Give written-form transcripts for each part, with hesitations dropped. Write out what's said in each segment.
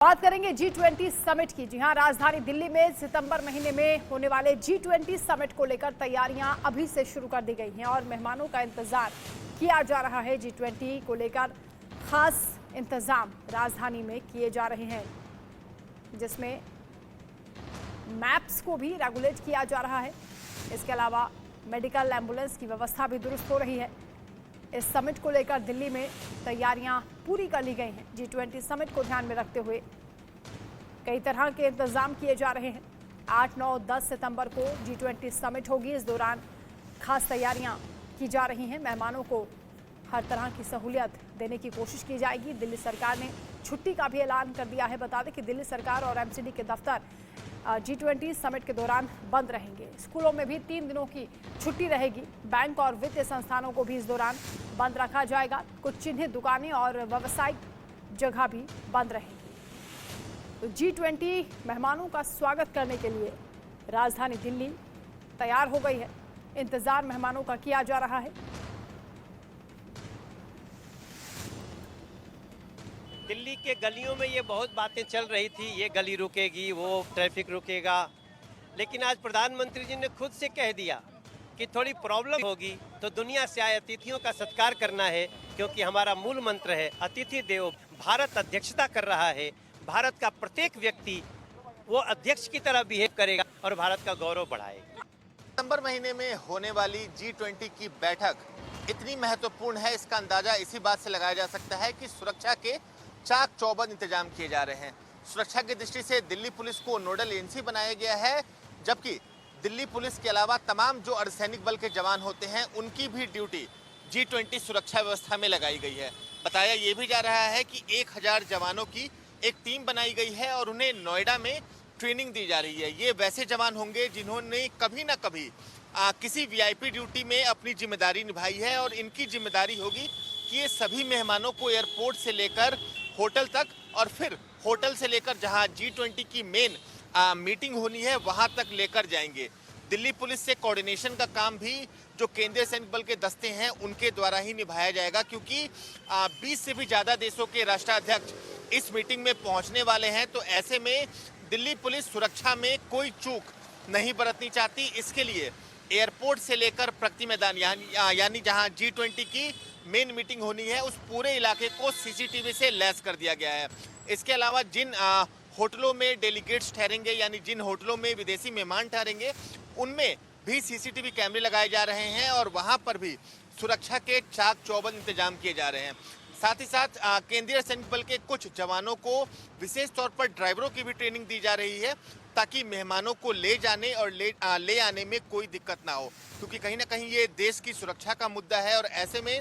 बात करेंगे G20 summit की। जी हां, राजधानी दिल्ली में सितंबर महीने में होने वाले G20 समिट को लेकर तैयारियां अभी से शुरू कर दी गई हैं और मेहमानों का इंतजार किया जा रहा है। G20 को लेकर खास इंतजाम राजधानी में किए जा रहे हैं, जिसमें मैप्स को भी रेगुलेट किया जा रहा है। इसके अलावा मेडिकल एम्बुलेंस की व्यवस्था भी दुरुस्त हो रही है। इस समिट को लेकर दिल्ली में तैयारियां पूरी कर ली गई हैं। G20 समिट को ध्यान में रखते हुए कई तरह के इंतजाम किए जा रहे हैं। 8, 9, 10 सितंबर को G20 समिट होगी। इस दौरान खास तैयारियां की जा रही हैं। मेहमानों को हर तरह की सहूलियत देने की कोशिश की जाएगी। दिल्ली सरकार ने छुट्टी का भी ऐलान कर दिया है। बता दें कि दिल्ली सरकार और MCD के दफ्तर G20 समिट के दौरान बंद रहेंगे। स्कूलों में भी 3 दिनों की छुट्टी रहेगी। बैंक और वित्तीय संस्थानों को भी इस दौरान बंद रखा जाएगा। कुछ चिन्हित दुकानें और व्यावसायिक जगह भी बंद रहेंगी। तो G20 मेहमानों का स्वागत करने के लिए राजधानी दिल्ली तैयार हो गई है। इंतजार मेहमानों का किया जा रहा है। दिल्ली के गलियों में ये बहुत बातें चल रही थी, ये गली रुकेगी, वो ट्रैफिक रुकेगा, लेकिन आज प्रधानमंत्री जी ने खुद से कह दिया कि थोड़ी प्रॉब्लम होगी तो दुनिया से आए अतिथियों का सत्कार करना है, क्योंकि हमारा मूल मंत्र है अतिथि देवो। भारत अध्यक्षता कर रहा है, भारत का प्रत्येक व्यक्ति वो अध्यक्ष की तरह बिहेव करेगा और भारत का गौरव बढ़ाएगा। सितंबर महीने में होने वाली G20 की बैठक इतनी महत्वपूर्ण है, इसका अंदाजा इसी बात से लगाया जा सकता है कि सुरक्षा के चाक चौबंद इंतजाम किए जा रहे हैं। सुरक्षा की दृष्टि से दिल्ली पुलिस को नोडल एजेंसी बनाया गया है, जबकि दिल्ली पुलिस के अलावा तमाम जो अर्धसैनिक बल के जवान होते हैं उनकी भी ड्यूटी G20 सुरक्षा व्यवस्था में लगाई गई है। बताया ये भी जा रहा है कि 1000 जवानों की एक टीम बनाई गई है और उन्हें नोएडा में ट्रेनिंग दी जा रही है। ये वैसे जवान होंगे जिन्होंने कभी ना कभी किसी VIP ड्यूटी में अपनी जिम्मेदारी निभाई है और इनकी जिम्मेदारी होगी कि ये सभी मेहमानों को एयरपोर्ट से लेकर होटल तक और फिर होटल से लेकर जहां G20 की मेन मीटिंग होनी है वहां तक लेकर जाएंगे। दिल्ली पुलिस से कोऑर्डिनेशन का काम भी जो केंद्रीय सैनिक बल के दस्ते हैं उनके द्वारा ही निभाया जाएगा, क्योंकि 20 से भी ज़्यादा देशों के राष्ट्राध्यक्ष इस मीटिंग में पहुंचने वाले हैं। तो ऐसे में दिल्ली पुलिस सुरक्षा में कोई चूक नहीं बरतनी चाहती। इसके लिए एयरपोर्ट से लेकर प्रगति मैदान यानी जहां G20 की मेन मीटिंग होनी है उस पूरे इलाके को CCTV से लैस कर दिया गया है। इसके अलावा जिन होटलों में डेलीगेट्स ठहरेंगे यानी जिन होटलों में विदेशी मेहमान ठहरेंगे उनमें भी CCTV कैमरे लगाए जा रहे हैं और वहां पर भी सुरक्षा के चाक चौबंद इंतजाम किए जा रहे हैं। साथ ही साथ केंद्रीय सैनिक बल के कुछ जवानों को विशेष तौर पर ड्राइवरों की भी ट्रेनिंग दी जा रही है, ताकि मेहमानों को ले जाने और ले आने में कोई दिक्कत ना हो, क्योंकि कहीं ना कहीं ये देश की सुरक्षा का मुद्दा है। और ऐसे में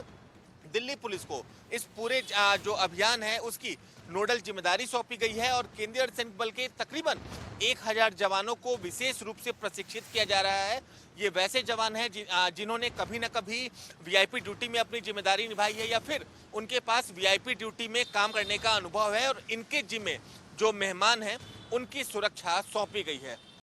दिल्ली पुलिस को इस पूरे जो अभियान है उसकी नोडल जिम्मेदारी सौंपी गई है और केंद्रीय अर्धसैनिक बल के तकरीबन 1000 जवानों को विशेष रूप से प्रशिक्षित किया जा रहा है। ये वैसे जवान हैं जिन्होंने कभी ना कभी VIP ड्यूटी में अपनी जिम्मेदारी निभाई है या फिर उनके पास VIP ड्यूटी में काम करने का अनुभव है और इनके जिम्मे जो मेहमान हैं उनकी सुरक्षा सौंपी गई है।